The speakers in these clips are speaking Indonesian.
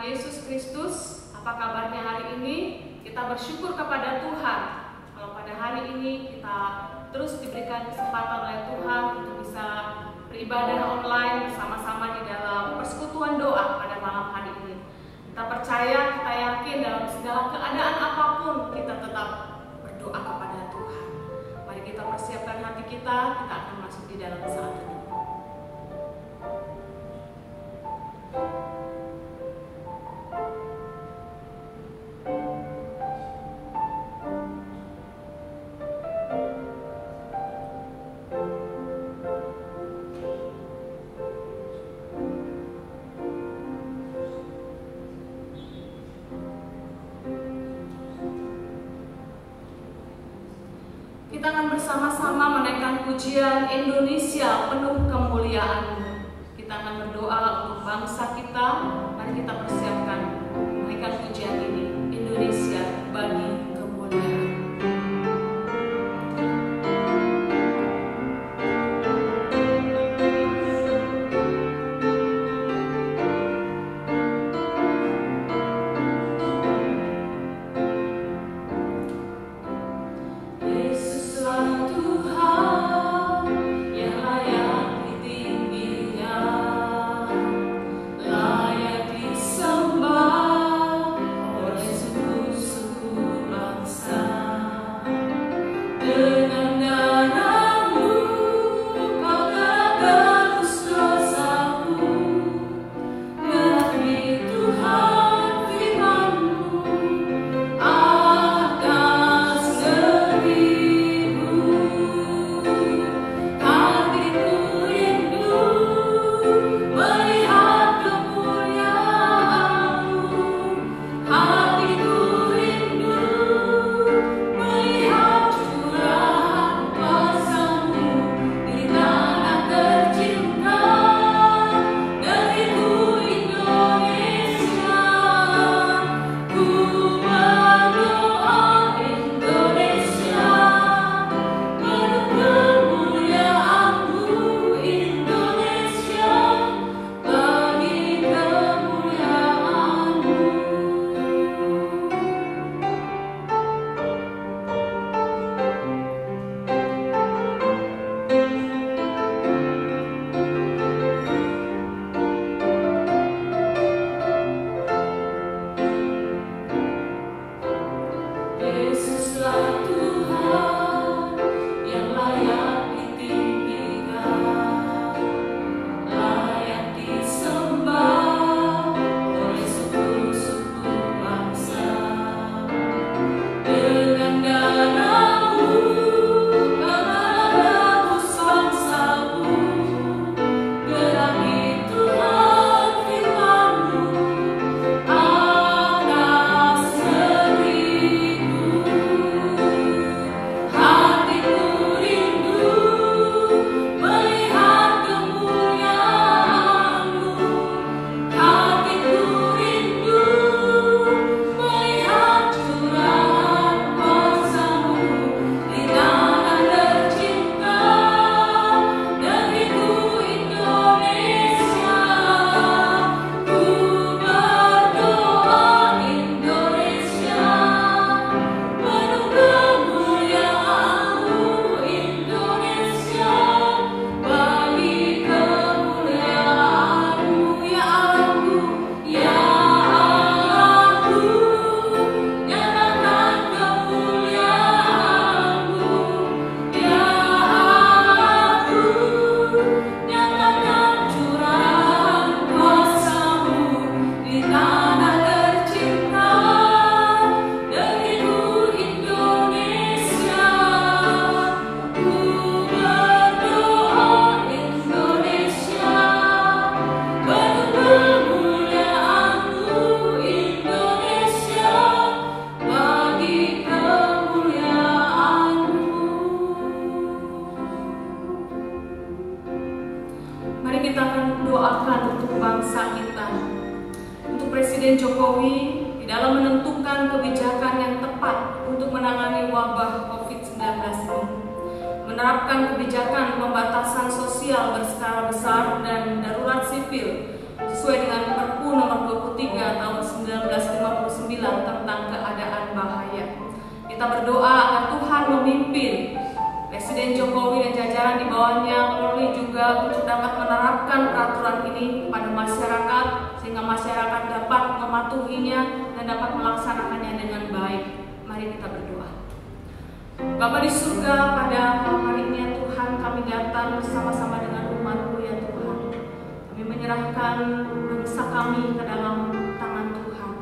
Tuhan Yesus Kristus. Apa kabarnya hari ini? Kita bersyukur kepada Tuhan kalau pada hari ini kita terus diberikan kesempatan oleh Tuhan untuk bisa beribadah online bersama-sama di dalam persekutuan doa pada malam hari ini. Kita percaya, kita yakin dalam segala keadaan apapun kita tetap berdoa kepada Tuhan. Mari kita persiapkan hati kita akan masuk di dalam saat ini. Kita akan bersama-sama menaikkan pujian Indonesia penuh kemuliaan-Mu. Kita akan berdoa untuk bangsa kita. Mari kita persiapkan menaikkan pujian ini. Indonesia bagi kemuliaan. Presiden Jokowi di dalam menentukan kebijakan yang tepat untuk menangani wabah COVID-19 ini, menerapkan kebijakan pembatasan sosial berskala besar dan darurat sipil sesuai dengan Perpu nomor 23 tahun kita berdoa agar Tuhan memimpin Presiden Jokowi dan jajaran di bawahnya, Polri juga untuk dapat menerapkan peraturan ini kepada masyarakat, sehingga masyarakat dapat mematuhinya dan dapat melaksanakannya dengan baik. Mari kita berdoa. Bapa di surga, pada malam hari ini ya Tuhan, kami datang bersama-sama dengan umat-Mu ya Tuhan. Kami menyerahkan bangsa kami ke dalam tangan Tuhan,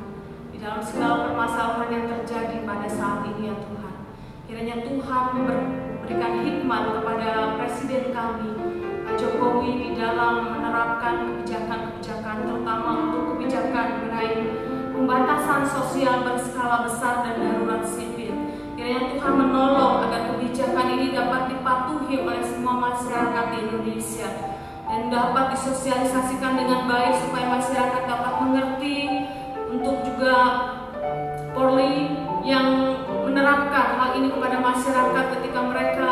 di dalam segala permasalahan yang terjadi pada saat ini ya Tuhan. Kiranya Tuhan berikan hikmat kepada Presiden kami, Pak Jokowi, di dalam menerapkan kebijakan-kebijakan, terutama untuk kebijakan mengenai pembatasan sosial berskala besar dan darurat sipil. Kiranya Tuhan menolong agar kebijakan ini dapat dipatuhi oleh semua masyarakat di Indonesia dan dapat disosialisasikan dengan baik supaya masyarakat dapat mengerti, untuk juga Polri yang menerapkan hal ini kepada masyarakat ketika mereka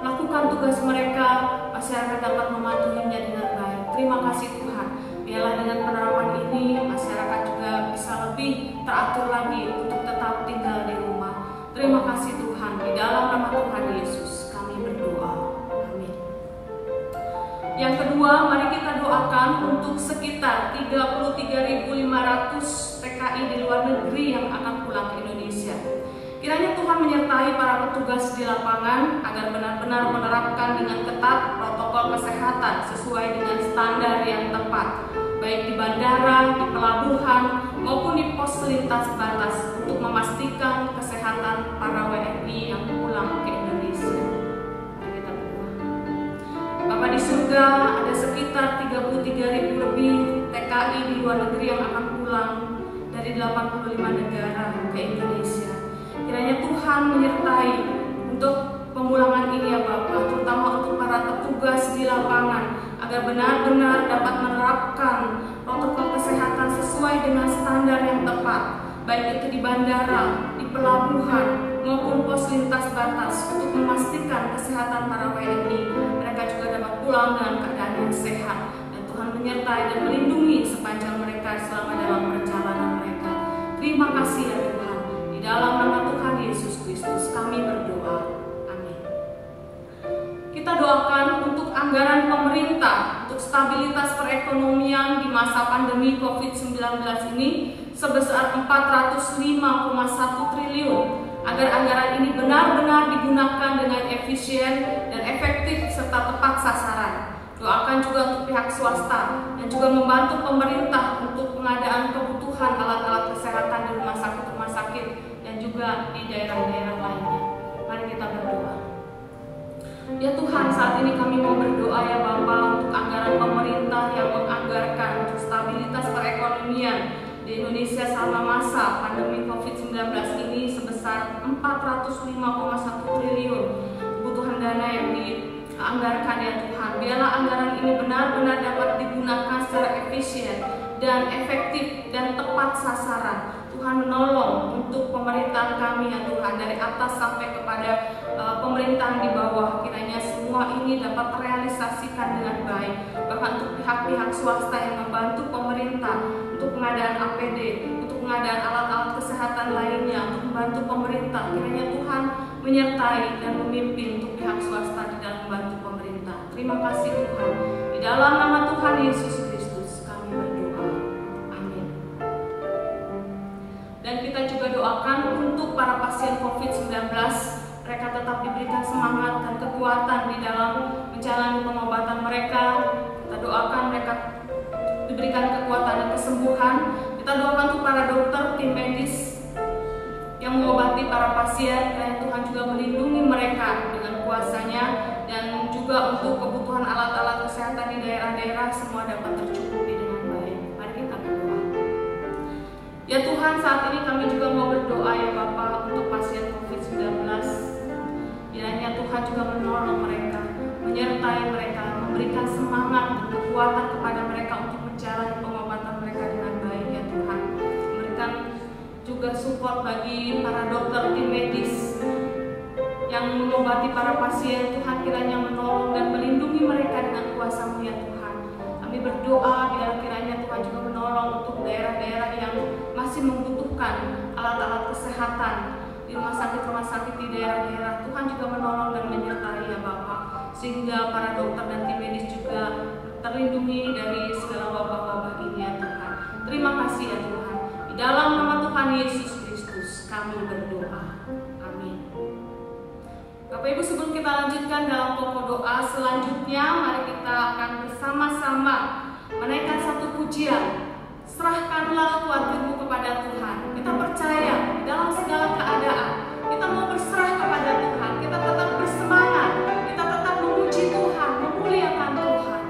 melakukan tugas mereka, masyarakat dapat mematuhinya dengan baik. Terima kasih Tuhan. Biarlah dengan penerapan ini masyarakat juga bisa lebih teratur lagi untuk tetap tinggal di rumah. Terima kasih Tuhan. Di dalam nama Tuhan Yesus kami berdoa. Amin. Yang kedua, mari kita doakan untuk sekitar 33.500 TKI di luar negeri yang akan pulang ke Indonesia. Kiranya Tuhan menyertai para petugas di lapangan agar benar-benar menerapkan dengan ketat protokol kesehatan sesuai dengan standar yang tepat, baik di bandara, di pelabuhan, maupun di pos lintas batas, untuk memastikan kesehatan para WNI yang pulang ke Indonesia. Mari kita berdoa. Bapa di surga, ada sekitar 33.000 lebih TKI di luar negeri yang akan pulang dari 85 negara ke Indonesia. Kiranya Tuhan menyertai untuk pemulangan ini ya Bapak, terutama untuk para petugas di lapangan, agar benar-benar dapat menerapkan protokol kesehatan sesuai dengan standar yang tepat, baik itu di bandara, di pelabuhan, maupun pos lintas batas, untuk memastikan kesehatan para WNI. Mereka juga dapat pulang dalam keadaan yang sehat, dan Tuhan menyertai dan melindungi sepanjang mereka selama dalam perjalanan mereka. Terima kasih ya Tuhan. Di dalam nama Tuhan Yesus Kristus kami berdoa. Amin. Kita doakan untuk anggaran pemerintah untuk stabilitas perekonomian di masa pandemi COVID-19 ini sebesar 405,1 triliun, agar anggaran ini benar-benar digunakan dengan efisien dan efektif serta tepat sasaran. Doakan juga untuk pihak swasta dan juga membantu pemerintah untuk pengadaan kebutuhan alat-alat kesehatan di rumah sakit dan juga di daerah-daerah lainnya. Mari kita berdoa. Ya Tuhan, saat ini kami mau berdoa ya Bapa untuk anggaran pemerintah yang menganggarkan untuk stabilitas perekonomian di Indonesia selama masa pandemi COVID-19 ini sebesar 405,1 triliun kebutuhan dana yang dianggarkan ya Tuhan. Biarlah anggaran ini benar-benar dapat digunakan secara efisien dan efektif dan tepat sasaran. Tuhan menolong untuk pemerintahan kami ya Tuhan, dari atas sampai kepada pemerintahan di bawah. Kiranya semua ini dapat terrealisasikan dengan baik. Bahkan untuk pihak-pihak swasta yang membantu pemerintah untuk pengadaan APD, untuk pengadaan alat-alat kesehatan lainnya, untuk membantu pemerintah. Kiranya Tuhan menyertai dan memimpin untuk pihak swasta di dalam membantu pemerintah. Terima kasih Tuhan. Di dalam nama Tuhan Yesus Kristus kami berdoa. Amin. Dan kita juga doakan untuk para pasien COVID-19, mereka tetap diberikan semangat dan kekuatan di dalam menjalani pengobatan mereka. Kita doakan mereka diberikan kekuatan dan kesembuhan. Kita doakan untuk para dokter, tim medis yang mengobati para pasien, dan Tuhan juga melindungi mereka dengan kuasa-Nya, dan juga untuk kebutuhan alat-alat kesehatan di daerah-daerah semua dapat tercukupi dengan baik. Mari kita berdoa. Ya Tuhan, saat ini kami juga mau berdoa ya Bapa untuk pasien COVID-19. Kiranya Tuhan juga menolong mereka, menyertai mereka, memberikan semangat dan kekuatan kepada mereka untuk menjalani pengobatan mereka dengan baik ya Tuhan. Memberikan juga support bagi para dokter, tim medis yang mengobati para pasien. Tuhan kiranya menolong dan melindungi mereka dengan kuasa-Mu ya Tuhan. Kami berdoa biar kiranya Tuhan juga menolong untuk daerah-daerah yang masih membutuhkan alat-alat kesehatan di rumah sakit di daerah-daerah. Tuhan juga menolong dan menyertai ya Bapak, sehingga para dokter dan tim medis juga terlindungi dari segala wabah-wabah ini ya Tuhan. Terima kasih ya Tuhan. Di dalam nama Tuhan Yesus Kristus kami berdoa. Amin. Bapak Ibu, sebelum kita lanjutkan dalam pokok doa selanjutnya, mari kita akan bersama-sama menaikkan satu pujian. Serahkanlah kuatirmu kepada Tuhan. Kita percaya dalam segala keadaan kita mau berserah kepada Tuhan. Kita tetap bersemangat, kita tetap memuji Tuhan, memuliakan Tuhan.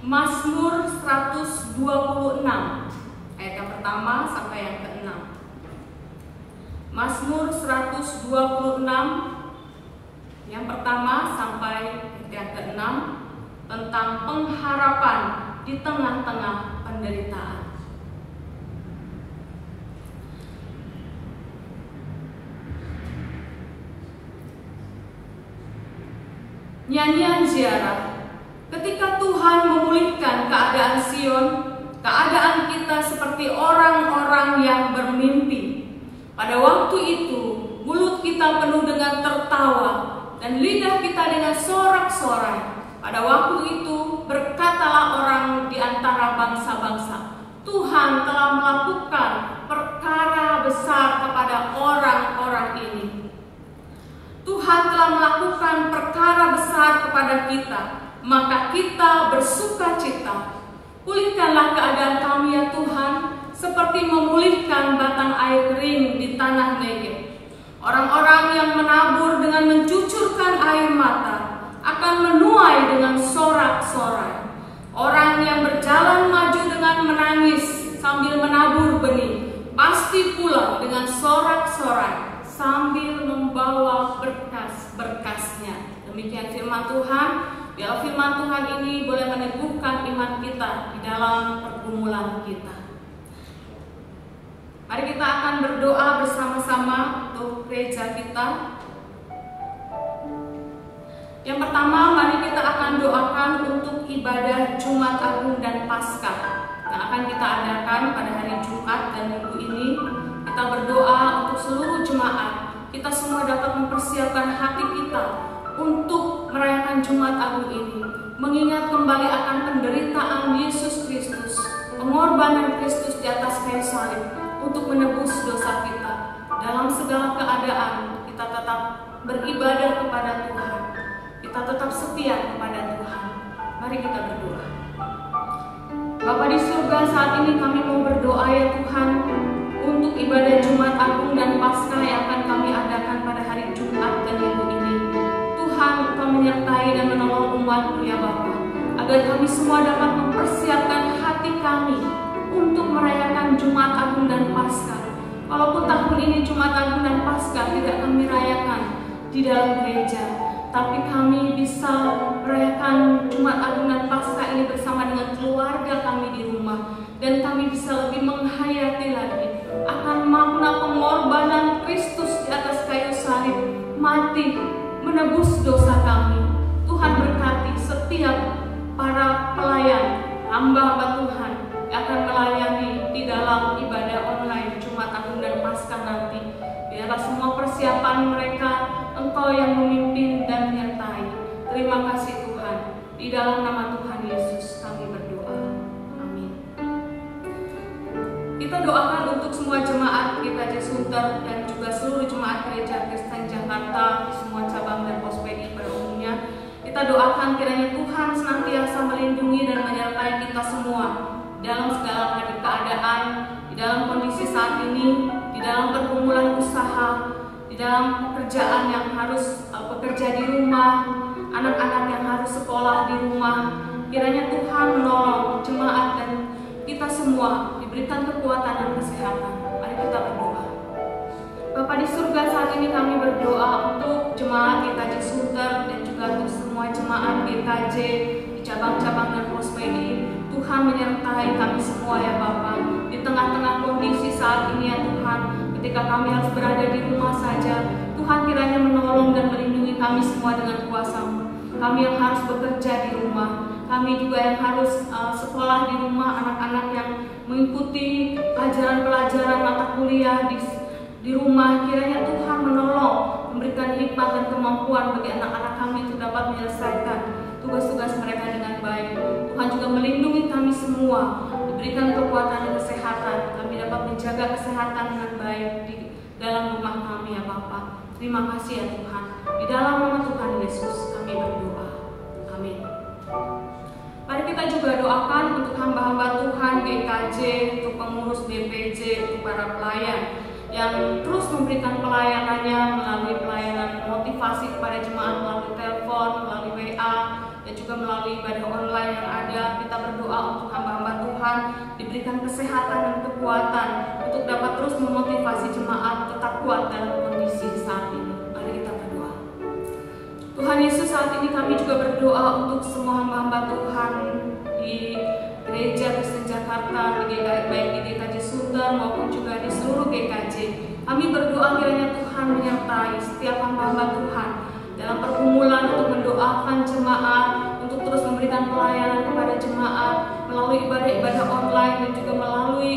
Mazmur 126 ayat yang pertama sampai yang ke-6. Mazmur 126 yang pertama sampai yang ke-6 tentang pengharapan di tengah-tengah penderitaan. Nyanyian ziarah. Ketika Tuhan memulihkan keadaan Sion, keadaan kita seperti orang-orang yang bermimpi. Pada waktu itu, mulut kita penuh dengan tertawa dan lidah kita dengan sorak-sorai. Pada waktu itu, berkatalah orang di antara bangsa-bangsa, Tuhan telah melakukan perkara besar kepada orang-orang ini. Tuhan telah melakukan perkara besar kepada kita, maka kita bersuka cita. Pulihkanlah keadaan kami ya Tuhan, seperti memulihkan batang air kering di tanah Negeb. Orang-orang yang menabur dengan mencucurkan air mata akan menuai dengan sorak-sorai. Orang yang berjalan maju dengan menangis sambil menabur benih pasti pulang dengan sorak-sorai sambil membawa berkas-berkasnya. Demikian firman Tuhan. Biar firman Tuhan ini boleh meneguhkan iman kita di dalam pergumulan kita. Mari kita akan berdoa bersama-sama untuk gereja kita. Yang pertama, mari kita akan doakan untuk ibadah Jumat Agung dan Paskah yang akan kita adakan pada hari Jumat dan Minggu ini. Kita berdoa untuk seluruh jemaat, kita semua dapat mempersiapkan hati kita untuk merayakan Jumat Agung ini, mengingat kembali akan penderitaan Yesus Kristus, pengorbanan Kristus di atas kayu salib untuk menebus dosa kita. Dalam segala keadaan, kita tetap beribadah kepada Tuhan. Kita tetap setia kepada Tuhan. Mari kita berdoa. Bapa di surga, saat ini kami mau berdoa ya Tuhan untuk ibadah Jumat Agung dan Paskah yang akan kami adakan pada hari Jumat dan Minggu ini. Tuhan, Engkau menyertai dan menolong umat-Mu ya Bapa, agar kami semua dapat mempersiapkan hati kami untuk merayakan Jumat Agung dan Paskah. Walaupun tahun ini Jumat Agung dan Paskah tidak kami rayakan di dalam gereja, tapi kami bisa merayakan Jumat Agung dan Paskah ini bersama dengan keluarga kami di rumah, dan kami bisa lebih menghayati lagi akan makna pengorbanan Kristus di atas kayu salib, mati menebus dosa kami. Tuhan berkati setiap para pelayan, hamba-hamba Tuhan yang akan melayani di dalam ibadah online Jumat Agung dan Paskah nanti. Biarlah semua persiapan mereka Engkau yang memimpin dan menyertai. Terima kasih Tuhan. Di dalam nama Tuhan Yesus kami berdoa. Amin. Kita doakan untuk semua jemaat GKJ Sunter dan juga seluruh jemaat Gereja Kristen Jakarta, semua cabang dan pospedi pada umumnya. Kita doakan kiranya Tuhan senantiasa melindungi dan menyertai kita semua dalam segala keadaan, di dalam kondisi saat ini, di dalam pergumulan usaha, di dalam pekerjaan yang harus bekerja di rumah, anak-anak yang harus sekolah di rumah. Kiranya Tuhan menolong jemaat dan kita semua diberikan kekuatan dan kesehatan. Mari kita berdoa. Bapa di surga, saat ini kami berdoa untuk jemaat GKJ Sunter dan juga untuk semua jemaat GKJ di cabang-cabang dan pospedi. Tuhan menyertai kami semua ya Bapa, di tengah-tengah kondisi saat ini ya Tuhan, ketika kami harus berada di rumah saja, Tuhan kiranya menolong dan melindungi kami semua dengan kuasa-Mu. Kami yang harus bekerja di rumah, kami juga yang harus sekolah di rumah, anak-anak yang mengikuti pelajaran-pelajaran mata kuliah di rumah. Kiranya Tuhan menolong, memberikan hikmat dan kemampuan bagi anak-anak kami untuk dapat menyelesaikan tugas-tugas mereka dengan baik. Tuhan juga melindungi kami semua, diberikan kekuatan dan kesehatan. Kami dapat menjaga kesehatan dengan baik di dalam rumah kami ya Bapa. Terima kasih ya Tuhan. Di dalam nama Tuhan Yesus kami berdoa. Amin. Mari kita juga doakan untuk hamba-hamba Tuhan GKJ, untuk pengurus DPJ, untuk para pelayan yang terus memberikan pelayanannya melalui pelayanan motivasi kepada jemaat melalui telepon, melalui WA, dan juga melalui ibadah online yang ada. Kita berdoa untuk hamba-hamba Tuhan diberikan kesehatan dan kekuatan untuk dapat terus memotivasi jemaat tetap kuat dalam kondisi saat ini. Mari kita berdoa. Tuhan Yesus, saat ini kami juga berdoa untuk semua hamba-hamba Tuhan di Gereja Kristen Jakarta, baik di GKJ Sunter maupun juga di seluruh GKJ. Kami berdoa kiranya Tuhan menyertai setiap hamba-hamba Tuhan dalam pergumulan untuk mendoakan jemaat, untuk terus memberikan pelayanan kepada jemaat melalui ibadah-ibadah online dan juga melalui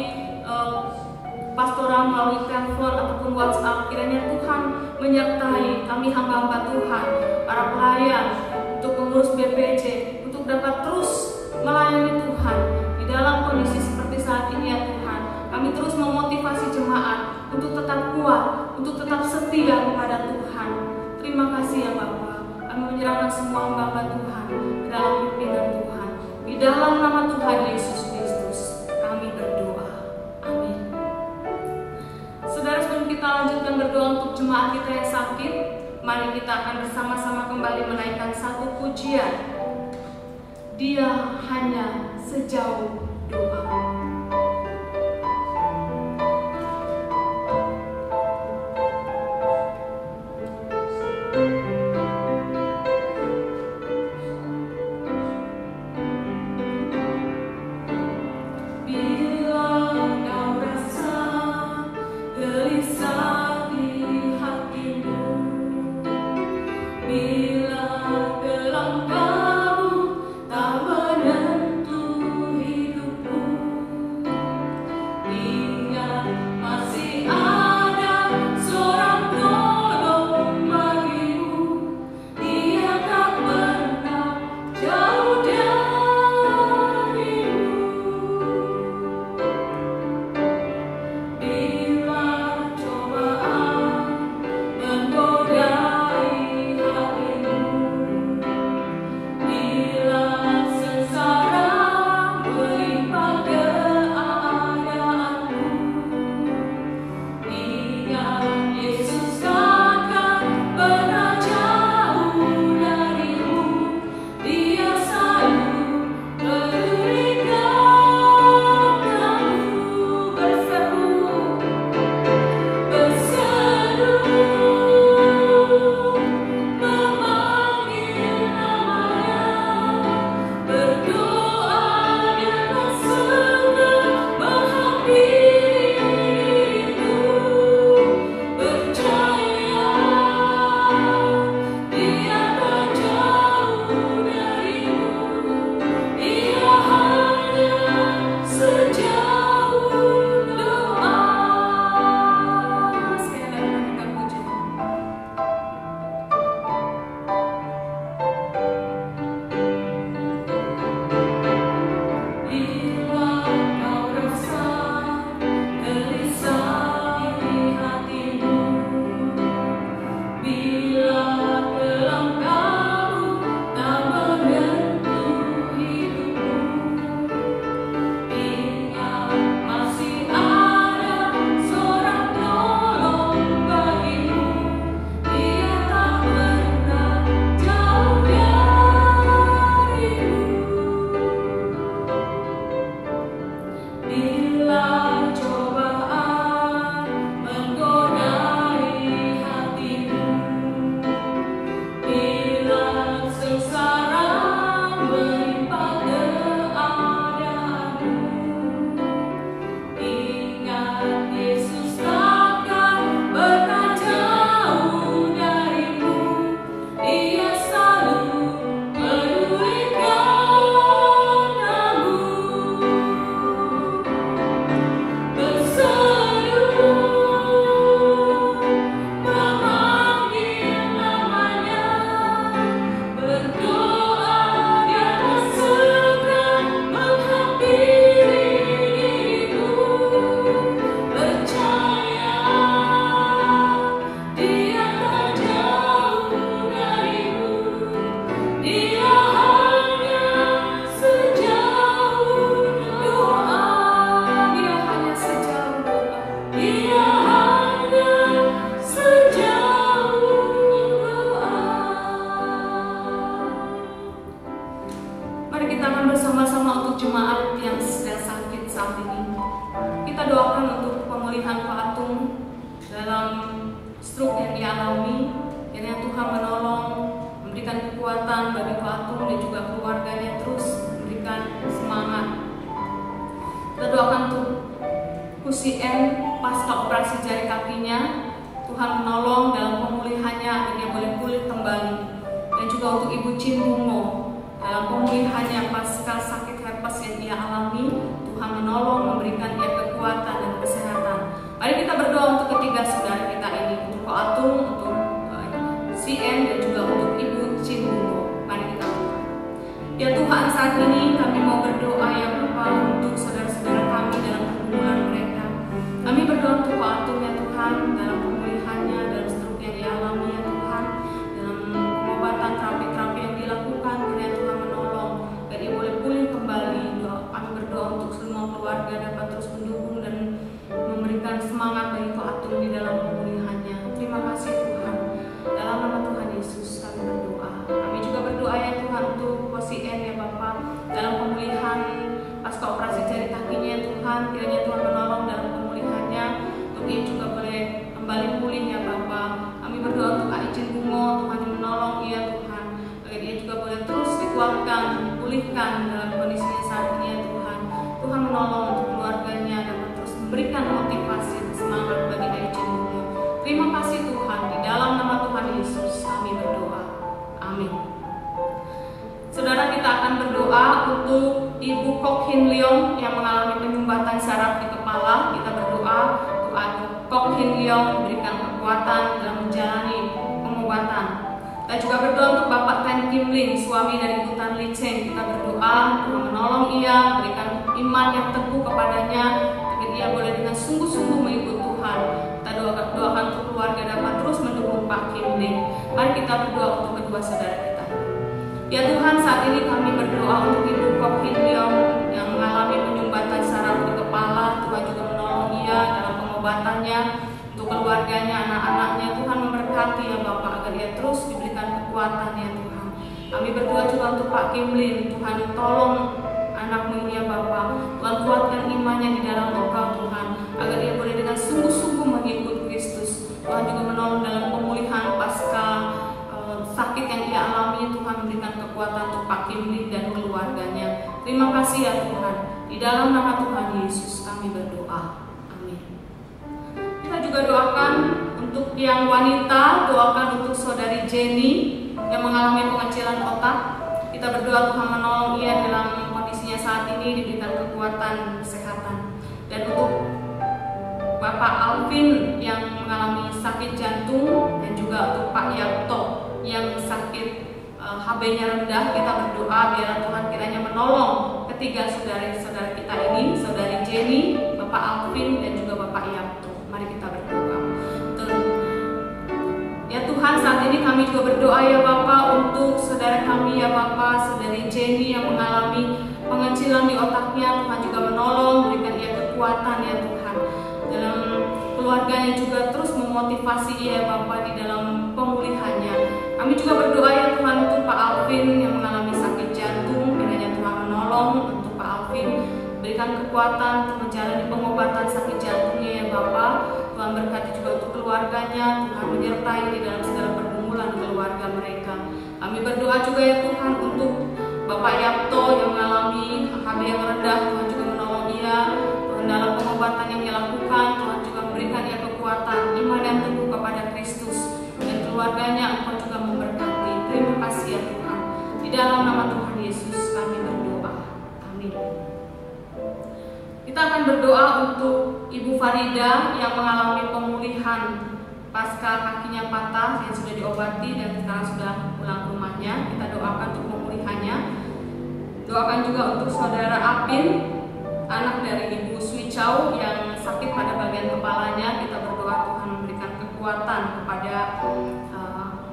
pastoral, melalui telepon ataupun WhatsApp. Kiranya Tuhan menyertai kami hamba-hamba Tuhan, para pelayan, untuk pengurus BPJ, untuk dapat terus melayani Tuhan di dalam kondisi seperti saat ini ya Tuhan. Kami terus memotivasi jemaat untuk tetap kuat, untuk tetap setia kepada Tuhan. Terima kasih ya Bapa. Kami menyerahkan semua hamba Tuhan ke dalam pimpinan Tuhan. Di dalam nama Tuhan Yesus Kristus kami berdoa. Amin. Saudara, sebelum kita lanjutkan berdoa untuk jemaat kita yang sakit, mari kita akan bersama-sama kembali menaikkan satu pujian. Dia hanya sejauh doa. Bila kau rasa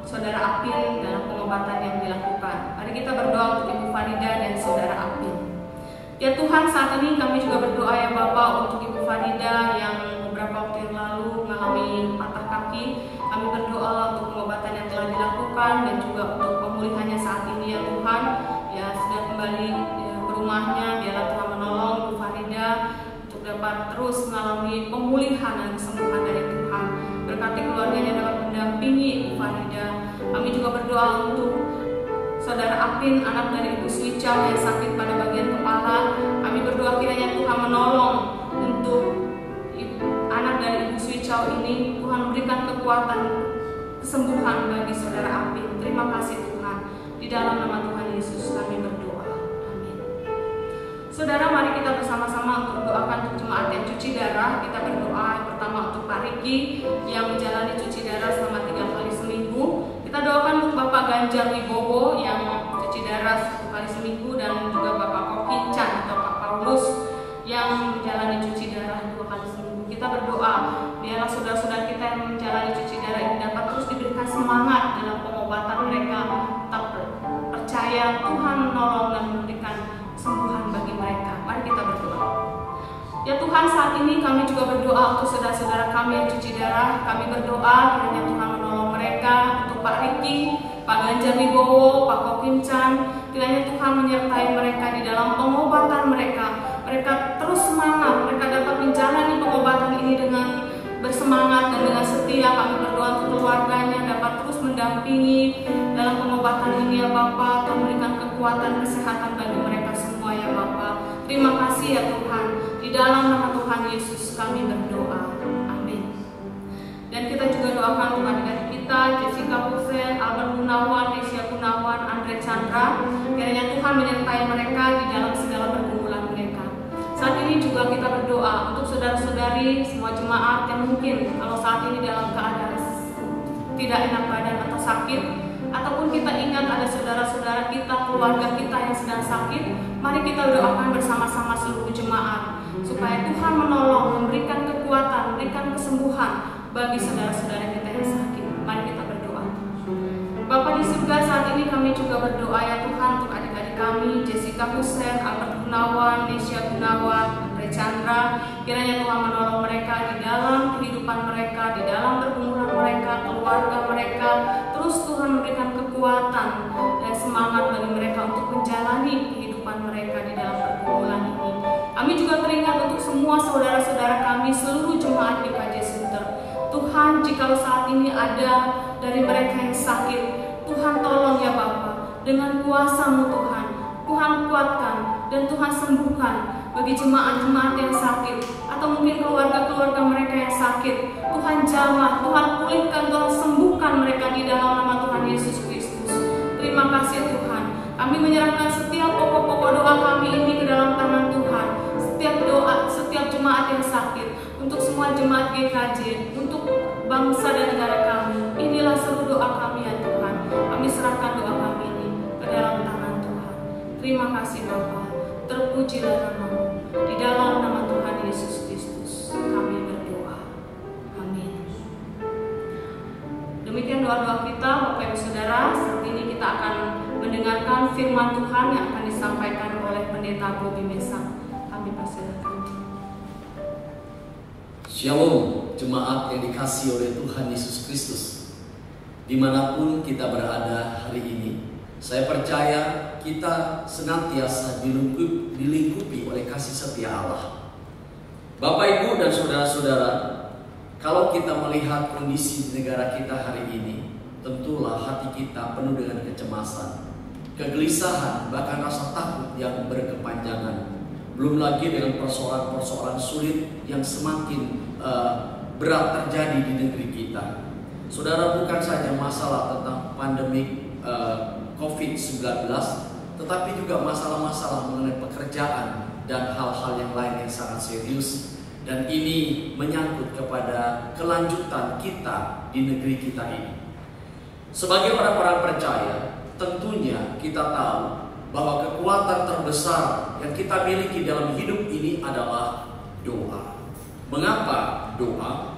Saudara Apin dalam pengobatan yang dilakukan. Mari kita berdoa untuk Ibu Farida dan Saudara Apin. Ya Tuhan, saat ini kami juga berdoa ya Bapak untuk Ibu Farida yang beberapa waktu yang lalu mengalami patah kaki. Kami berdoa untuk pengobatan yang telah dilakukan dan juga untuk pemulihannya saat ini ya Tuhan. Ya sudah kembali ke rumahnya, biarlah Tuhan menolong Ibu Farida untuk dapat terus mengalami pemulihan dan kesembuhan dari Tuhan. Berkati keluarganya dapat mendampingi Ibu Farida. Kami juga berdoa untuk Saudara Apin, anak dari Ibu Swicau yang sakit pada bagian kepala. Kami berdoa kiranya Tuhan menolong untuk anak dari Ibu Swicau ini. Tuhan berikan kekuatan kesembuhan bagi Saudara Apin. Terima kasih Tuhan. Di dalam nama Tuhan Yesus kami berdoa. Amin. Saudara, mari kita bersama-sama untuk doakan untuk jemaat yang cuci darah. Kita berdoa pertama untuk Pak Riki yang menjalani cuci darah selama 3 kali seminggu. Kita doakan untuk Bapak Ganjar Wibowo yang cuci darah 1 kali seminggu, dan juga Bapak Kokincan atau Pak Paulus yang menjalani cuci darah 2 kali seminggu. Kita berdoa biarlah saudara-saudara kita yang menjalani cuci darah ini dapat terus diberikan semangat dalam pengobatan mereka. Tetap percaya Tuhan menolong dan memberikan kesembuhan bagi mereka. Mari kita berdoa. Ya Tuhan, saat ini kami juga berdoa untuk saudara-saudara kami yang cuci darah. Kami berdoa kiranya Tuhan menolong mereka, untuk Pak Riki, Pak Ganjar Wibowo, Pak Kokincan. Kiranya Tuhan menyertai mereka di dalam pengobatan mereka. Mereka terus semangat, mereka dapat menjalani pengobatan ini dengan bersemangat dan dengan setia. Kami berdoa untuk keluarganya dapat terus mendampingi dalam pengobatan ini ya Bapak. Tuhan berikan kekuatan kesehatan bagi mereka semua ya Bapak. Terima kasih ya Tuhan. Di dalam nama Tuhan Yesus kami berdoa. Amin. Dan kita juga doakan untuk adik-adik kita, Jessica Hussein, Albert Gunawan, Desya Gunawan, Andre Chandra. Kiranya Tuhan menyertai mereka di dalam segala pergumulan mereka. Saat ini juga kita berdoa untuk saudara-saudari, semua jemaat yang mungkin kalau saat ini dalam keadaan tidak enak badan atau sakit, ataupun kita ingat ada saudara-saudara kita, keluarga kita yang sedang sakit. Mari kita doakan bersama-sama seluruh jemaat supaya Tuhan menolong, memberikan kekuatan, memberikan kesembuhan bagi saudara-saudara kita yang sakit. Mari kita berdoa. Bapa di surga, saat ini kami juga berdoa ya Tuhan untuk adik-adik kami, Jessica Hussein, Albert Gunawan, Desya Gunawan, Andre Chandra. Kiranya Tuhan menolong mereka di dalam kehidupan mereka, di dalam pergumulan mereka, keluarga mereka. Terus Tuhan memberikan kekuatan dan semangat bagi mereka untuk menjalani kehidupan mereka di dalam pergumulan ini. Kami juga teringat untuk semua saudara-saudara kami, seluruh jemaat di KJ Sunter. Tuhan, jikalau saat ini ada dari mereka yang sakit, Tuhan tolong ya Bapa, dengan kuasa-Mu Tuhan, Tuhan kuatkan dan Tuhan sembuhkan bagi jemaat-jemaat yang sakit, atau mungkin keluarga-keluarga mereka yang sakit. Tuhan jamah, Tuhan pulihkan, Tuhan sembuhkan mereka di dalam nama Tuhan Yesus Kristus. Terima kasih Tuhan. Kami menyerahkan setiap pokok-pokok doa kami ini ke dalam tangan Tuhan. Setiap doa, setiap jemaat yang sakit, untuk semua jemaat GKJ, untuk bangsa dan negara kami. Inilah seluruh doa kami ya Tuhan. Kami serahkan doa kami ini ke dalam tangan Tuhan. Terima kasih Bapa. Terpujilah nama-Mu. Di dalam nama Tuhan Yesus Kristus kami berdoa. Amin. Demikian doa-doa kita Bapak Ibu Saudara. Saat ini kita akan mendengarkan firman Tuhan yang akan disampaikan oleh Pendeta Bobi Mesang. Kami persilakan. Shalom, jemaat yang dikasihi oleh Tuhan Yesus Kristus. Dimanapun kita berada hari ini, saya percaya kita senantiasa dilingkupi oleh kasih setia Allah. Bapak, Ibu, dan saudara-saudara, kalau kita melihat kondisi di negara kita hari ini, tentulah hati kita penuh dengan kecemasan, kegelisahan, bahkan rasa takut yang berkepanjangan. Belum lagi dengan persoalan-persoalan sulit yang semakin berat terjadi di negeri kita. Saudara, bukan saja masalah tentang pandemi COVID-19, tetapi juga masalah-masalah mengenai pekerjaan dan hal-hal yang lain yang sangat serius. Dan ini menyangkut kepada kelanjutan kita di negeri kita ini. Sebagai orang-orang percaya, tentunya kita tahu bahwa kekuatan terbesar yang kita miliki dalam hidup ini adalah doa. Mengapa doa?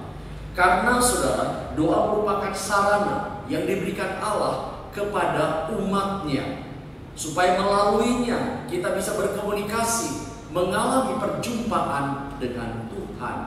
Karena saudara, doa merupakan sarana yang diberikan Allah kepada umatnya, supaya melaluinya kita bisa berkomunikasi, mengalami perjumpaan dengan Tuhan.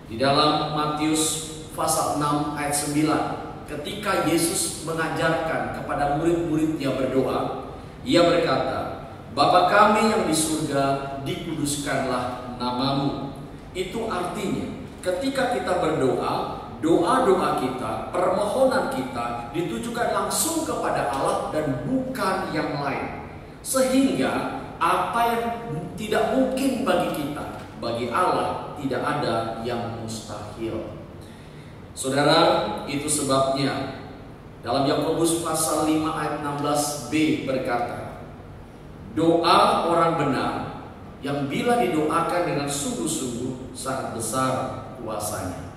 Di dalam Matius pasal 6 ayat 9, ketika Yesus mengajarkan kepada murid-muridnya berdoa, ia berkata, Bapa kami yang di surga, dikuduskanlah namamu. Itu artinya ketika kita berdoa, doa-doa kita, permohonan kita ditujukan langsung kepada Allah dan bukan yang lain. Sehingga apa yang tidak mungkin bagi kita, bagi Allah tidak ada yang mustahil. Saudara, itu sebabnya dalam Yakobus pasal 5 ayat 16b berkata, doa orang benar yang bila didoakan dengan sungguh-sungguh sangat besar kuasanya.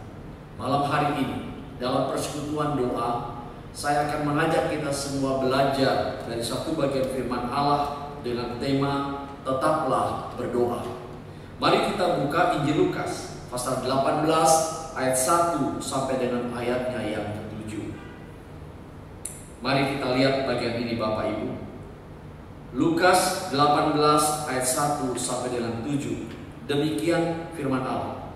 Malam hari ini dalam persekutuan doa, saya akan mengajak kita semua belajar dari satu bagian firman Allah dengan tema tetaplah berdoa. Mari kita buka Injil Lukas pasal 18 ayat 1 sampai dengan ayatnya yang ke-7. Mari kita lihat bagian ini Bapak Ibu. Lukas 18 ayat 1 sampai dengan 7. Demikian firman Allah.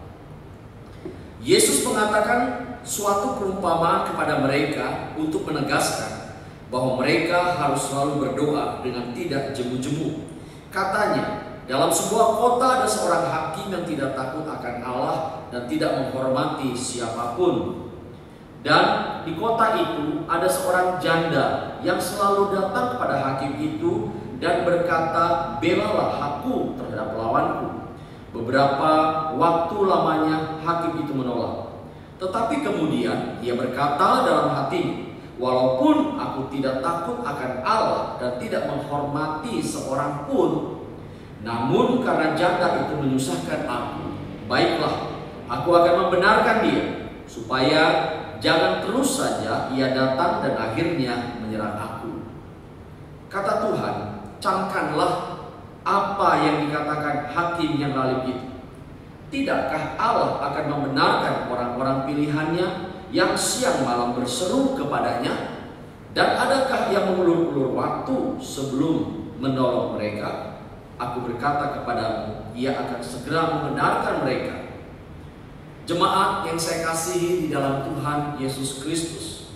Yesus mengatakan suatu perumpamaan kepada mereka untuk menegaskan bahwa mereka harus selalu berdoa dengan tidak jemu-jemu. Katanya, dalam sebuah kota ada seorang hakim yang tidak takut akan Allah dan tidak menghormati siapapun. Dan di kota itu ada seorang janda yang selalu datang kepada hakim itu dan berkata, belalah aku terhadap lawanku. Beberapa waktu lamanya hakim itu menolak. Tetapi kemudian ia berkata dalam hatinya, walaupun aku tidak takut akan Allah dan tidak menghormati seorang pun, namun karena janda itu menyusahkan aku, baiklah, aku akan membenarkan dia, supaya jangan terus saja ia datang dan akhirnya menyerang aku. Kata Tuhan, camkanlah apa yang dikatakan hakim yang lalim itu. Tidakkah Allah akan membenarkan orang-orang pilihannya yang siang malam berseru kepadanya? Dan adakah yang mengulur-ulur waktu sebelum menolong mereka? Aku berkata kepadamu, ia akan segera membenarkan mereka. Jemaat yang saya kasihi di dalam Tuhan Yesus Kristus,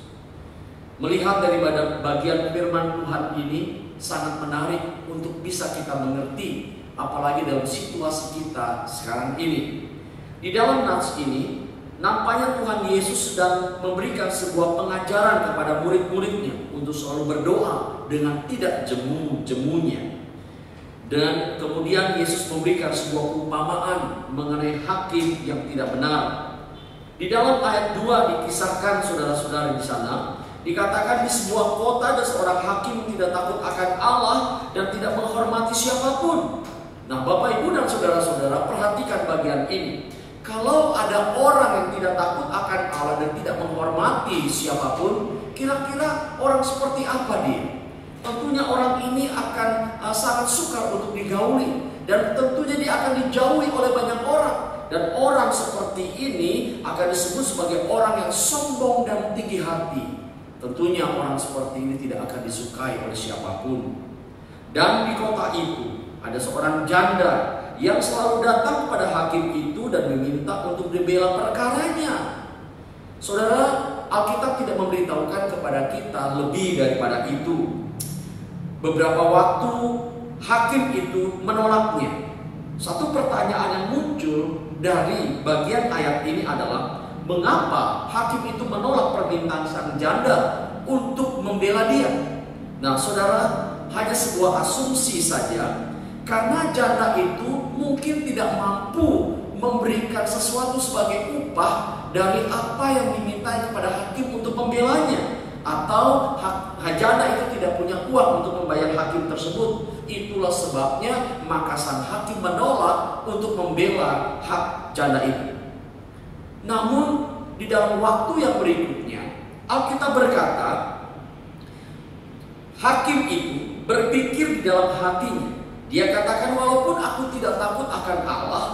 melihat daripada bagian firman Tuhan ini sangat menarik untuk bisa kita mengerti, apalagi dalam situasi kita sekarang ini. Di dalam nats ini, nampaknya Tuhan Yesus sedang memberikan sebuah pengajaran kepada murid-muridnya untuk selalu berdoa dengan tidak jemu-jemunya. Dan kemudian Yesus memberikan sebuah perumpamaan mengenai hakim yang tidak benar. Di dalam ayat 2 dikisahkan saudara-saudara di sana, dikatakan di sebuah kota ada seorang hakim yang tidak takut akan Allah dan tidak menghormati siapapun. Nah, Bapak Ibu dan saudara-saudara, perhatikan bagian ini. Kalau ada orang yang tidak takut akan Allah dan tidak menghormati siapapun, kira-kira orang seperti apa dia? Tentunya orang ini akan sangat sukar untuk digauli, dan tentunya dia akan dijauhi oleh banyak orang. Dan orang seperti ini akan disebut sebagai orang yang sombong dan tinggi hati. Tentunya orang seperti ini tidak akan disukai oleh siapapun. Dan di kota itu ada seorang janda yang selalu datang kepada hakim itu dan meminta untuk dibela perkaranya. Saudara, Alkitab tidak memberitahukan kepada kita lebih daripada itu. Beberapa waktu hakim itu menolaknya. Satu pertanyaan yang muncul dari bagian ayat ini adalah, mengapa hakim itu menolak permintaan sang janda untuk membela dia? Nah, saudara, hanya sebuah asumsi saja, karena janda itu mungkin tidak mampu memberikan sesuatu sebagai upah dari apa yang diminta kepada hakim untuk membelanya, atau janda itu tidak punya uang untuk membayar hakim tersebut. Itulah sebabnya maka sang hakim menolak untuk membela hak janda itu. Namun di dalam waktu yang berikutnya, Alkitab berkata, hakim itu berpikir di dalam hatinya. Dia katakan, walaupun aku tidak takut akan Allah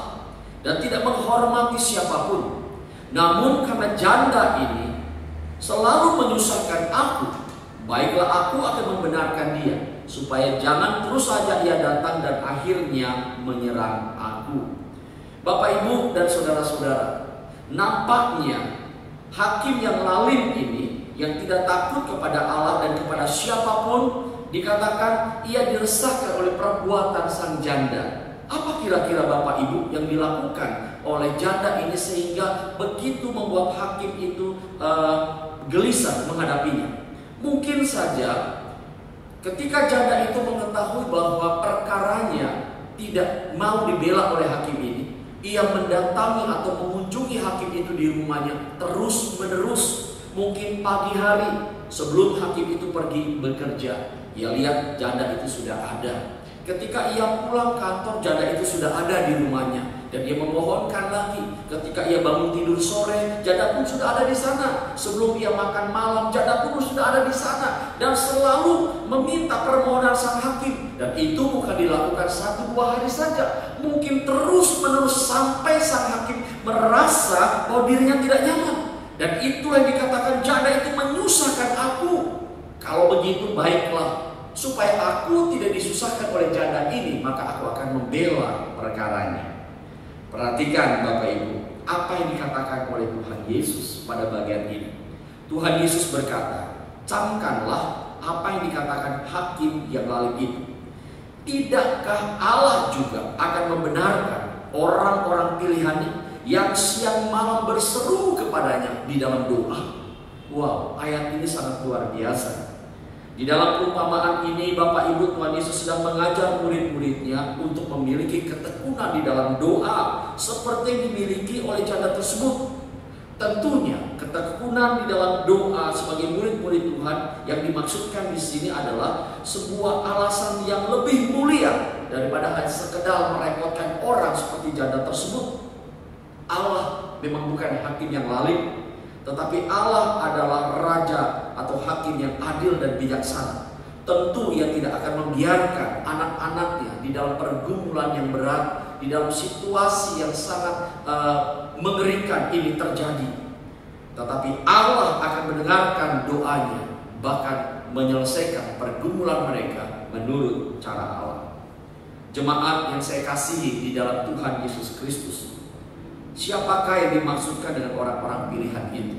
dan tidak menghormati siapapun, namun karena janda ini selalu menyusahkan aku, baiklah aku akan membenarkan dia, supaya jangan terus saja ia datang dan akhirnya menyerang aku. Bapak, Ibu, dan saudara-saudara, nampaknya hakim yang lalim ini, yang tidak takut kepada Allah dan kepada siapapun, dikatakan ia diresahkan oleh perbuatan sang janda. Apa kira-kira Bapak Ibu yang dilakukan oleh janda ini sehingga begitu membuat hakim itu gelisah menghadapinya? Mungkin saja ketika janda itu mengetahui bahwa perkaranya tidak mau dibela oleh hakim ini, ia mendatangi atau mengunjungi hakim itu di rumahnya terus-menerus. Mungkin pagi hari sebelum hakim itu pergi bekerja, ia lihat janda itu sudah ada. Ketika ia pulang kantor, janda itu sudah ada di rumahnya, dan dia memohonkan lagi. Ketika ia bangun tidur sore, janda pun sudah ada di sana. Sebelum ia makan malam, janda pun sudah ada di sana, dan selalu meminta permohonan sang hakim. Dan itu bukan dilakukan 1-2 hari saja, mungkin terus-menerus sampai sang hakim merasa bahwa dirinya tidak nyaman. Dan itu yang dikatakan janda itu menyusahkan aku. Kalau begitu baiklah, supaya aku tidak disusahkan oleh janda ini, maka aku akan membela perkaranya. Perhatikan Bapak Ibu, apa yang dikatakan oleh Tuhan Yesus pada bagian ini. Tuhan Yesus berkata, camkanlah apa yang dikatakan hakim yang lalim itu. Tidakkah Allah juga akan membenarkan orang-orang pilihannya yang siang malam berseru kepadanya di dalam doa? Wow, ayat ini sangat luar biasa. Di dalam perumpamaan ini, Bapak Ibu, Tuhan Yesus sedang mengajar murid-muridnya untuk memiliki ketekunan di dalam doa seperti yang dimiliki oleh janda tersebut. Tentunya ketekunan di dalam doa sebagai murid-murid Tuhan yang dimaksudkan di sini adalah sebuah alasan yang lebih mulia daripada hanya sekedar merepotkan orang seperti janda tersebut. Allah memang bukan hakim yang lalim, tetapi Allah adalah raja atau hakim yang adil dan bijaksana. Tentu ia tidak akan membiarkan anak-anaknya di dalam pergumulan yang berat, di dalam situasi yang sangat mengerikan ini terjadi. Tetapi Allah akan mendengarkan doanya, bahkan menyelesaikan pergumulan mereka menurut cara Allah. Jemaat yang saya kasihi di dalam Tuhan Yesus Kristus, siapakah yang dimaksudkan dengan orang-orang pilihan itu?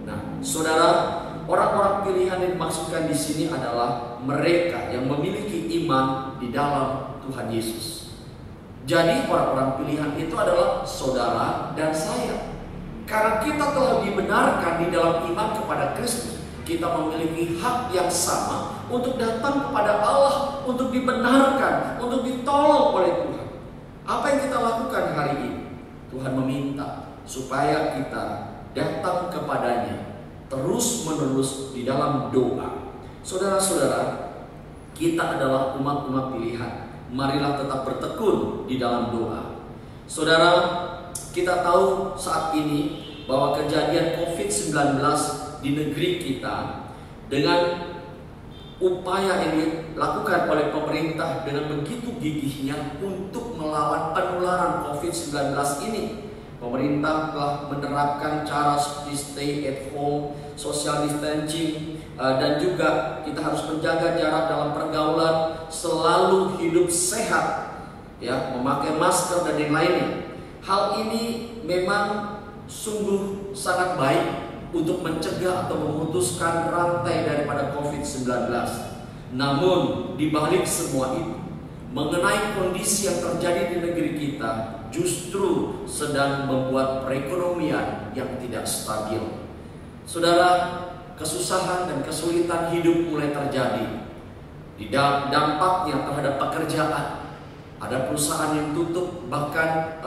Nah, saudara, orang-orang pilihan yang dimaksudkan di sini adalah mereka yang memiliki iman di dalam Tuhan Yesus. Jadi orang-orang pilihan itu adalah saudara dan saya. Karena kita telah dibenarkan di dalam iman kepada Kristus, kita memiliki hak yang sama untuk datang kepada Allah, untuk dibenarkan, untuk ditolong oleh Tuhan. Apa yang kita lakukan hari ini? Tuhan meminta supaya kita datang kepadanya terus-menerus di dalam doa. Saudara-saudara, kita adalah umat-umat pilihan. Marilah tetap bertekun di dalam doa. Saudara, kita tahu saat ini bahwa kejadian COVID-19 di negeri kita, dengan upaya yang dilakukan oleh pemerintah dengan begitu gigihnya untuk melawan penularan COVID-19 ini, pemerintah telah menerapkan cara seperti stay at home, social distancing, dan juga kita harus menjaga jarak dalam pergaulan, selalu hidup sehat, ya, memakai masker dan yang lainnya. Hal ini memang sungguh sangat baik untuk mencegah atau memutuskan rantai daripada COVID-19. Namun di balik semua itu, mengenai kondisi yang terjadi di negeri kita justru sedang membuat perekonomian yang tidak stabil. Saudara, kesusahan dan kesulitan hidup mulai terjadi. Di dampaknya terhadap pekerjaan, ada perusahaan yang tutup, bahkan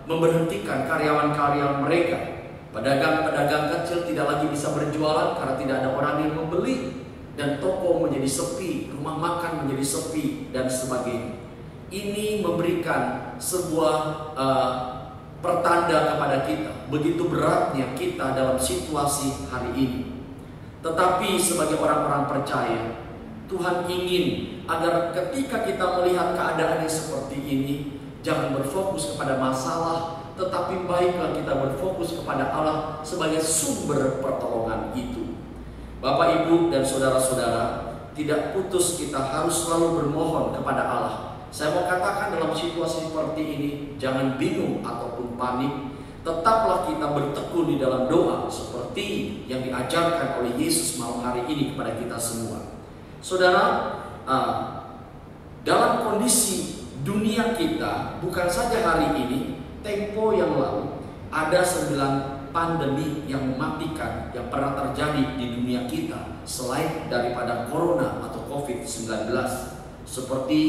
memberhentikan karyawan-karyawan mereka. Pedagang-pedagang kecil tidak lagi bisa berjualan karena tidak ada orang yang membeli, dan toko menjadi sepi, rumah makan menjadi sepi, dan sebagainya. Ini memberikan sebuah pertanda kepada kita begitu beratnya kita dalam situasi hari ini. Tetapi sebagai orang-orang percaya, Tuhan ingin agar ketika kita melihat keadaan yang seperti ini, jangan berfokus kepada masalah, tetapi baiklah kita berfokus kepada Allah sebagai sumber pertolongan itu. Bapak, Ibu, dan saudara-saudara, tidak putus kita harus selalu bermohon kepada Allah. Saya mau katakan dalam situasi seperti ini, jangan bingung ataupun panik. Tetaplah kita bertekun di dalam doa seperti yang diajarkan oleh Yesus malam hari ini kepada kita semua. Saudara, dalam kondisi dunia kita, bukan saja hari ini, tempo yang lalu ada 9 pandemi yang mematikan yang pernah terjadi di dunia kita selain daripada corona atau COVID-19, seperti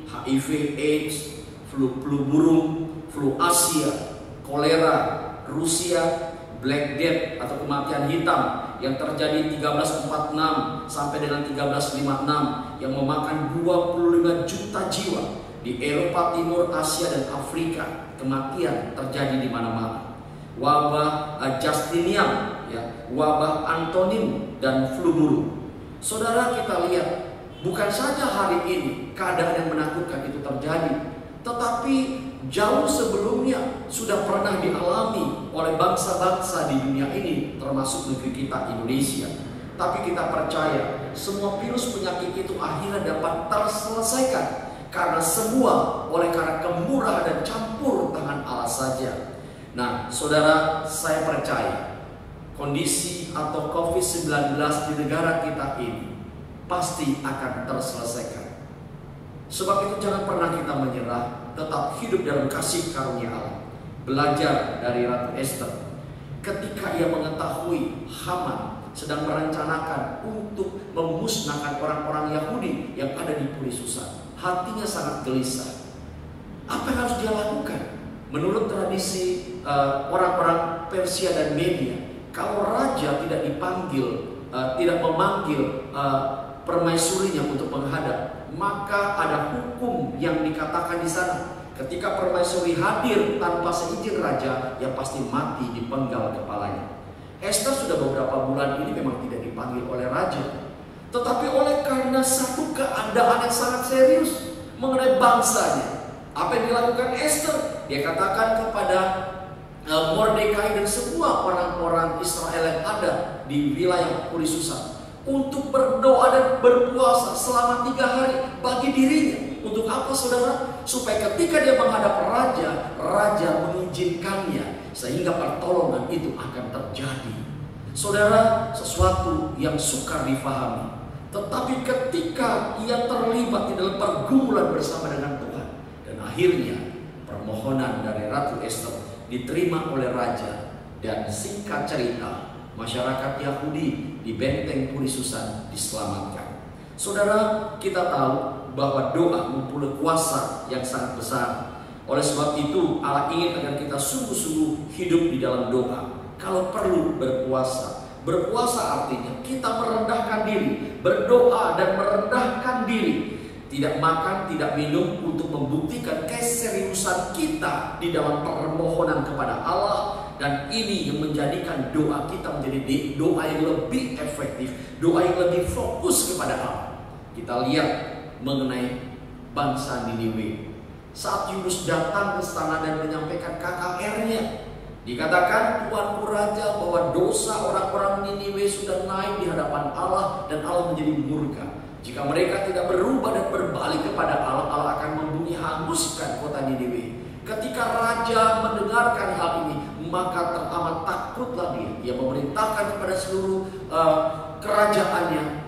HIV, AIDS, flu burung, flu Asia, kolera, Rusia, Black Death atau kematian hitam yang terjadi 1346 sampai dengan 1356 yang memakan 25 juta jiwa di Eropa Timur, Asia, dan Afrika. Kematian terjadi di mana-mana. Wabah Justinian, ya, wabah Antonin, dan flu burung. Saudara, kita lihat bukan saja hari ini keadaan yang menakutkan itu terjadi, tetapi jauh sebelumnya sudah pernah dialami oleh bangsa-bangsa di dunia ini, termasuk negeri kita Indonesia. Tapi kita percaya semua virus penyakit itu akhirnya dapat terselesaikan karena semua karena kemurahan dan campur tangan Allah saja. Nah, saudara, saya percaya kondisi atau COVID-19 di negara kita ini pasti akan terselesaikan. Sebab itu jangan pernah kita menyerah, tetap hidup dalam kasih karunia Allah. Belajar dari Ratu Esther ketika ia mengetahui Haman sedang merencanakan untuk memusnahkan orang-orang Yahudi yang ada di Puri Susa. Hatinya sangat gelisah. Apa yang harus dia lakukan? Menurut tradisi orang-orang Persia dan Media, kalau raja tidak dipanggil, tidak memanggil permaisurinya untuk menghadap, maka ada hukum yang dikatakan di sana. Ketika permaisuri hadir tanpa seizin raja, ya pasti mati dipenggal kepalanya. Esther sudah beberapa bulan ini memang tidak dipanggil oleh raja, tetapi oleh karena satu keadaan yang sangat serius mengenai bangsanya. Apa yang dilakukan Esther? Dia katakan kepada Mordekai dan semua orang-orang Israel yang ada di wilayah Puri Susa untuk berdoa dan berpuasa selama 3 hari bagi dirinya. Untuk apa, saudara? Supaya ketika dia menghadap raja, raja mengizinkannya sehingga pertolongan itu akan terjadi. Saudara, sesuatu yang sukar difahami, tetapi ketika ia terlibat di dalam pergumulan bersama dengan Tuhan, dan akhirnya permohonan dari Ratu Esther diterima oleh raja, dan singkat cerita, masyarakat Yahudi di benteng Puri Susa diselamatkan. Saudara, kita tahu bahwa doa mempunyai kuasa yang sangat besar. Oleh sebab itu Allah ingin agar kita sungguh-sungguh hidup di dalam doa. Kalau perlu berpuasa. Berpuasa artinya kita merendahkan diri, berdoa dan merendahkan diri. Tidak makan, tidak minum untuk membuktikan keseriusan kita di dalam permohonan kepada Allah. Dan ini yang menjadikan doa kita menjadi doa yang lebih efektif, doa yang lebih fokus kepada Allah. Kita lihat mengenai bangsa Niniwe. Saat Yunus datang ke sana dan menyampaikan KKR-nya, dikatakan, Tuanku Raja, bahwa dosa orang-orang Niniwe sudah naik di hadapan Allah dan Allah menjadi murka. Jika mereka tidak berubah dan berbalik kepada Allah, Allah akan membumi hanguskan kota Niniwe. Ketika raja mendengarkan hal ini, maka teramat takutlah dia. Ia memerintahkan kepada seluruh kerajaannya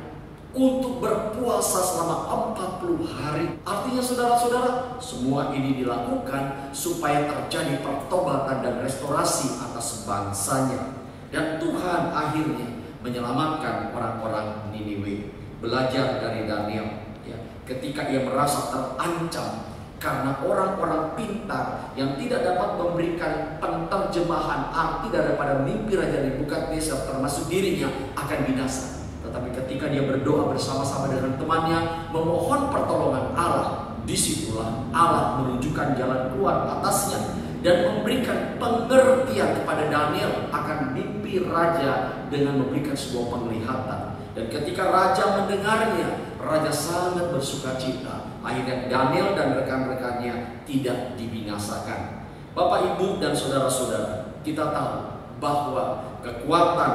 untuk berpuasa selama 40 hari. Artinya, saudara-saudara, semua ini dilakukan supaya terjadi pertobatan dan restorasi atas bangsanya. Dan Tuhan akhirnya menyelamatkan orang-orang Niniwe. Belajar dari Daniel, ya, ketika ia merasa terancam karena orang-orang pintar yang tidak dapat memberikan penerjemahan arti daripada mimpi Raja Nebukadnezar termasuk dirinya akan binasa. Tetapi ketika dia berdoa bersama-sama dengan temannya memohon pertolongan Allah, disitulah Allah menunjukkan jalan keluar atasnya dan memberikan pengertian kepada Daniel akan mimpi raja dengan memberikan sebuah penglihatan. Dan ketika raja mendengarnya, raja sangat bersuka cita. Akhirnya Daniel dan rekan-rekannya tidak dibinasakan. Bapak, Ibu, dan saudara-saudara, kita tahu bahwa kekuatan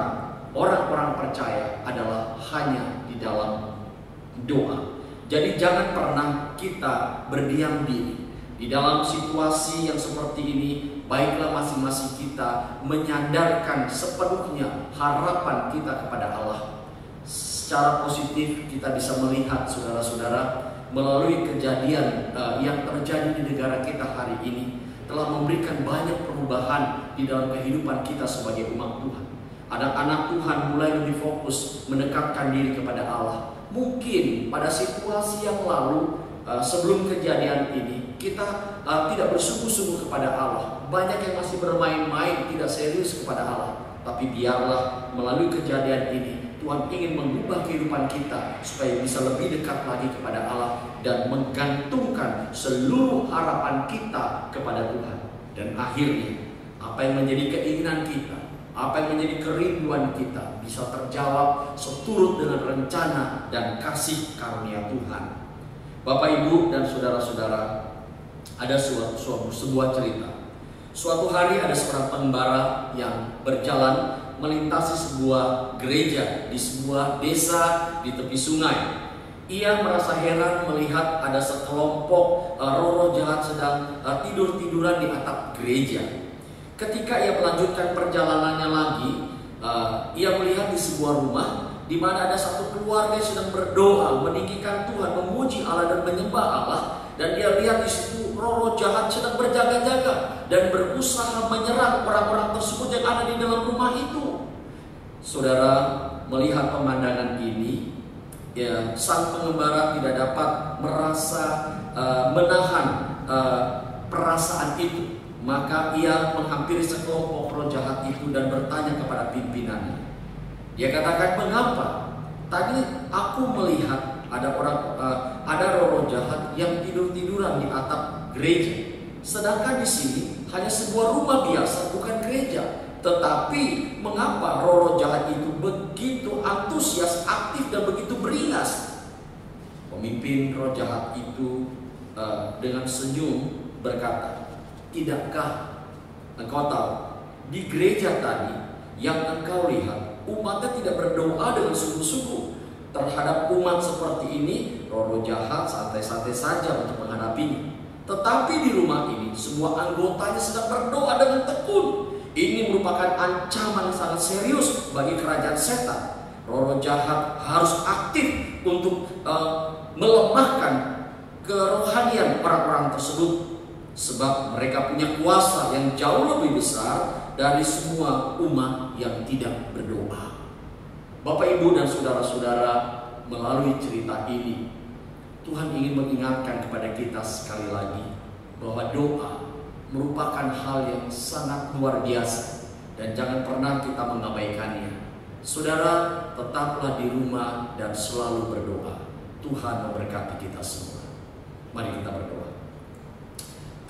orang-orang percaya adalah hanya di dalam doa. Jadi jangan pernah kita berdiam diri di dalam situasi yang seperti ini. Baiklah masing-masing kita menyandarkan sepenuhnya harapan kita kepada Allah. Secara positif kita bisa melihat, saudara-saudara, melalui kejadian yang terjadi di negara kita hari ini telah memberikan banyak perubahan di dalam kehidupan kita sebagai umat Tuhan. Anak-anak Tuhan mulai lebih fokus mendekatkan diri kepada Allah. Mungkin pada situasi yang lalu sebelum kejadian ini kita tidak bersungguh-sungguh kepada Allah. Banyak yang masih bermain-main, tidak serius kepada Allah. Tapi biarlah melalui kejadian ini Tuhan ingin mengubah kehidupan kita supaya bisa lebih dekat lagi kepada Allah dan menggantungkan seluruh harapan kita kepada Tuhan. Dan akhirnya apa yang menjadi keinginan kita, apa yang menjadi kerinduan kita bisa terjawab seturut dengan rencana dan kasih karunia Tuhan. Bapak, Ibu, dan saudara-saudara, ada sebuah cerita. Suatu hari ada seorang pengembara yang berjalan melintasi sebuah gereja di sebuah desa di tepi sungai. Ia merasa heran melihat ada sekelompok roh-roh jahat sedang tidur-tiduran di atap gereja. Ketika ia melanjutkan perjalanannya lagi, ia melihat di sebuah rumah di mana ada satu keluarga yang sedang berdoa, meninggikan Tuhan, memuji Allah dan menyembah Allah. Dan dia lihat di situ roh-roh jahat sedang berjaga-jaga dan berusaha menyerang orang-orang tersebut yang ada di dalam rumah itu. Saudara, melihat pemandangan ini, ya, sang pengembara tidak dapat menahan perasaan itu. Maka ia menghampiri sekelompok roh jahat itu dan bertanya kepada pimpinannya. Dia katakan, "Mengapa? Tadi aku melihat ada roh jahat yang tidur-tiduran di atap gereja. Sedangkan di sini hanya sebuah rumah biasa, bukan gereja. Tetapi mengapa roh jahat itu begitu antusias, aktif, dan begitu beringas?" Pemimpin roh jahat itu dengan senyum berkata, "Tidakkah engkau tahu, di gereja tadi yang engkau lihat, umatnya tidak berdoa dengan sungguh-sungguh. Terhadap umat seperti ini, roh jahat santai-santai saja untuk menghadapinya. Tetapi di rumah ini, semua anggotanya sedang berdoa dengan tekun. Ini merupakan ancaman yang sangat serius bagi kerajaan setan. Roh jahat harus aktif untuk melemahkan kerohanian orang-orang tersebut, sebab mereka punya kuasa yang jauh lebih besar dari semua umat yang tidak berdoa." Bapak, Ibu, dan saudara-saudara, melalui cerita ini Tuhan ingin mengingatkan kepada kita sekali lagi bahwa doa merupakan hal yang sangat luar biasa dan jangan pernah kita mengabaikannya. Saudara, tetaplah di rumah dan selalu berdoa. Tuhan memberkati kita semua. Mari kita berdoa.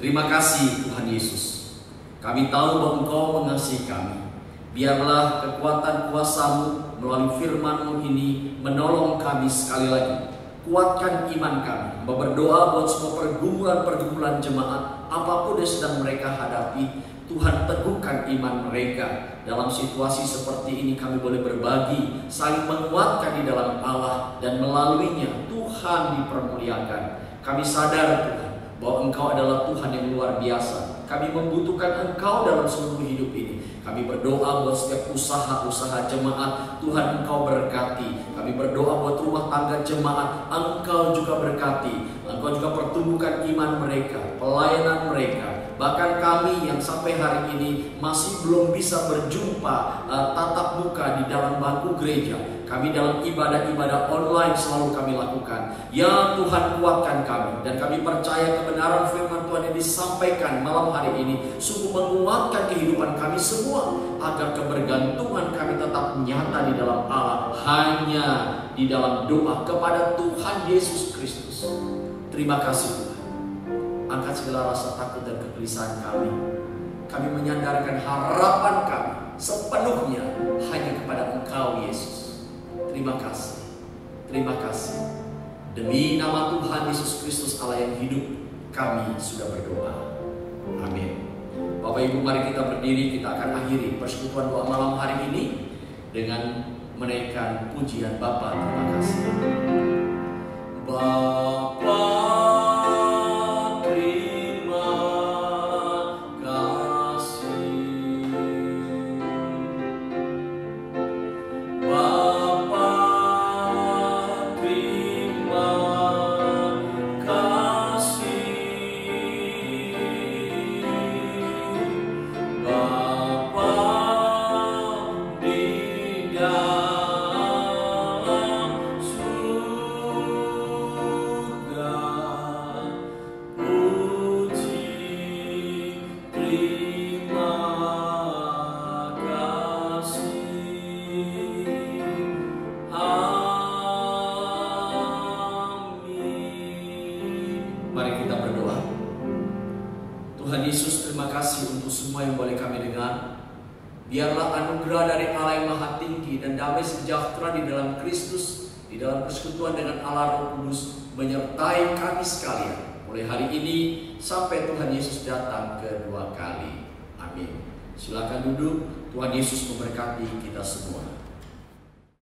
Terima kasih Tuhan Yesus. Kami tahu bahwa Engkau mengasihi kami. Biarlah kekuatan kuasa-Mu melalui firman-Mu ini menolong kami sekali lagi. Kuatkan iman kami. Berdoa buat semua pergumulan-pergumulan jemaat, apapun yang sedang mereka hadapi, Tuhan teguhkan iman mereka. Dalam situasi seperti ini kami boleh berbagi, saling menguatkan di dalam Allah, dan melaluinya Tuhan dipermuliakan. Kami sadar Tuhan bahwa Engkau adalah Tuhan yang luar biasa. Kami membutuhkan Engkau dalam seluruh hidup ini. Kami berdoa buat setiap usaha-usaha jemaat, Tuhan Engkau berkati. Kami berdoa buat rumah tangga jemaat, Engkau juga berkati. Engkau juga pertumbuhkan iman mereka, pelayanan mereka. Bahkan kami yang sampai hari ini masih belum bisa berjumpa tatap muka di dalam bangku gereja, kami dalam ibadah-ibadah online selalu kami lakukan. Ya Tuhan, kuatkan kami, dan kami percaya kebenaran firman Tuhan yang disampaikan malam hari ini sungguh menguatkan kehidupan kami semua, agar kebergantungan kami tetap nyata di dalam Allah, hanya di dalam doa kepada Tuhan Yesus Kristus. Terima kasih Tuhan. Angkat segala rasa takut dan kegelisahan kami. Kami menyandarkan harapan kami sepenuhnya hanya kepada Engkau Yesus. Terima kasih. Terima kasih. Demi nama Tuhan Yesus Kristus Allah yang hidup, kami sudah berdoa. Amin. Bapak Ibu, mari kita berdiri, kita akan akhiri persekutuan doa malam hari ini dengan menaikkan pujian Bapa. Terima kasih. Bapa, terima kasih. Bapa, terima kasih. Bapa di dalam surga, puji terima kasih. Amin. Mari kita berdoa. Tuhan Yesus, terima kasih untuk semua yang boleh kami dengar. Biarlah anugerah dari Allah yang Maha Tinggi dan damai sejahtera di dalam Kristus, di dalam persekutuan dengan Allah Roh Kudus, menyertai kami sekalian mulai hari ini sampai Tuhan Yesus datang kedua kali. Amin. Silakan duduk. Tuhan Yesus memberkati kita semua.